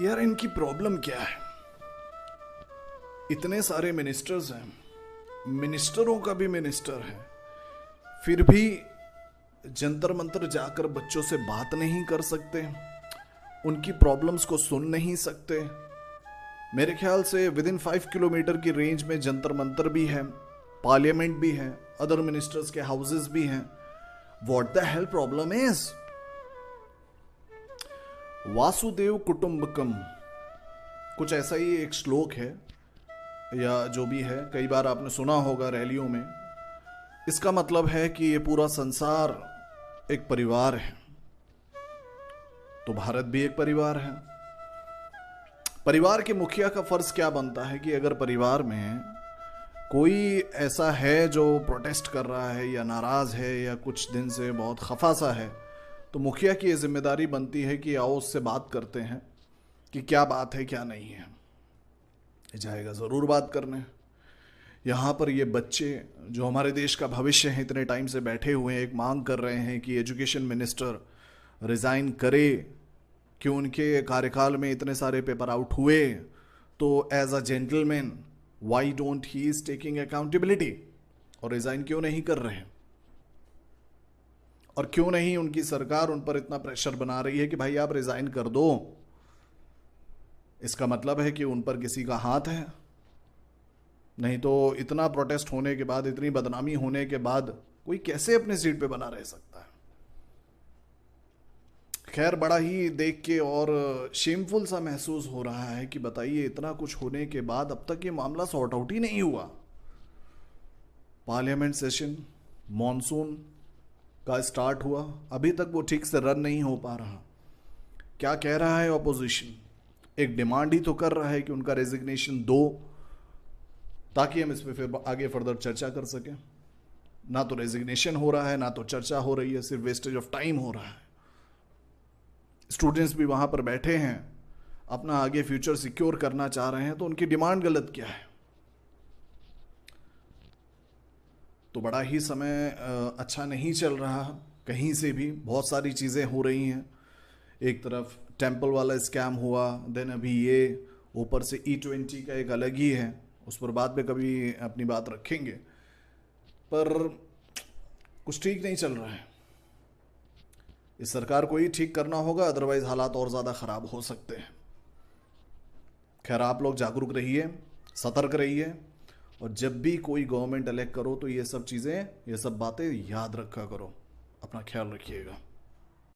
यार इनकी प्रॉब्लम क्या है? इतने सारे मिनिस्टर्स हैं, मिनिस्टरों का भी मिनिस्टर है, फिर भी जंतर मंतर जाकर बच्चों से बात नहीं कर सकते, उनकी प्रॉब्लम्स को सुन नहीं सकते। मेरे ख्याल से विद इन 5 किलोमीटर की रेंज में जंतर मंतर भी है, पार्लियामेंट भी है, अदर मिनिस्टर्स के हाउसेस भी हैं। What the hell problem is? वासुदेव कुटुंबकम, कुछ ऐसा ही एक श्लोक है या जो भी है, कई बार आपने सुना होगा रैलियों में। इसका मतलब है कि ये पूरा संसार एक परिवार है, तो भारत भी एक परिवार है। परिवार के मुखिया का फर्ज क्या बनता है कि अगर परिवार में कोई ऐसा है जो प्रोटेस्ट कर रहा है या नाराज है या कुछ दिन से बहुत खफा सा है, तो मुखिया की ये जिम्मेदारी बनती है कि आओ उससे बात करते हैं कि क्या बात है क्या नहीं है। जाएगा ज़रूर बात करने। यहाँ पर ये बच्चे जो हमारे देश का भविष्य है, इतने टाइम से बैठे हुए हैं, एक मांग कर रहे हैं कि एजुकेशन मिनिस्टर रिज़ाइन करे, कि उनके कार्यकाल में इतने सारे पेपर आउट हुए, तो as a gentleman why don't he is taking accountability, और रिज़ाइन क्यों नहीं कर रहे हैं? और क्यों नहीं उनकी सरकार उन पर इतना प्रेशर बना रही है कि भाई आप रिज़ाइन कर दो? इसका मतलब है कि उन पर किसी का हाथ है। नहीं तो इतना प्रोटेस्ट होने के बाद, इतनी बदनामी होने के बाद कोई कैसे अपनी सीट पे बना रह सकता है? खैर, बड़ा ही देख के और शेमफुल सा महसूस हो रहा है कि बताइए, इतना कुछ होने के बाद अब तक ये मामला सॉर्ट आउट ही नहीं हुआ। पार्लियामेंट सेशन, मॉनसून का स्टार्ट हुआ, अभी तक वो ठीक से रन नहीं हो पा रहा। क्या कह रहा है ऑपोजिशन? एक डिमांड ही तो कर रहा है कि उनका रेजिग्नेशन दो, ताकि हम इस पर फिर आगे फर्दर चर्चा कर सकें। ना तो रेजिग्नेशन हो रहा है, ना तो चर्चा हो रही है, सिर्फ वेस्टेज ऑफ टाइम हो रहा है। स्टूडेंट्स भी वहां पर बैठे हैं, अपना आगे फ्यूचर सिक्योर करना चाह रहे हैं, तो उनकी डिमांड गलत क्या है? तो बड़ा ही समय अच्छा नहीं चल रहा कहीं से भी। बहुत सारी चीज़ें हो रही हैं। एक तरफ टेम्पल वाला स्कैम हुआ, देन अभी ये, ऊपर से E20 का एक अलग ही है, उस पर बाद में कभी अपनी बात रखेंगे। पर कुछ ठीक नहीं चल रहा है। इस सरकार को ही ठीक करना होगा, अदरवाइज हालात और ज़्यादा ख़राब हो सकते हैं। खैर, आप लोग जागरूक रहिए, सतर्क रहिए, और जब भी कोई गवर्नमेंट इलेक्ट करो तो ये सब चीज़ें, ये सब बातें याद रखा करो। अपना ख्याल रखिएगा।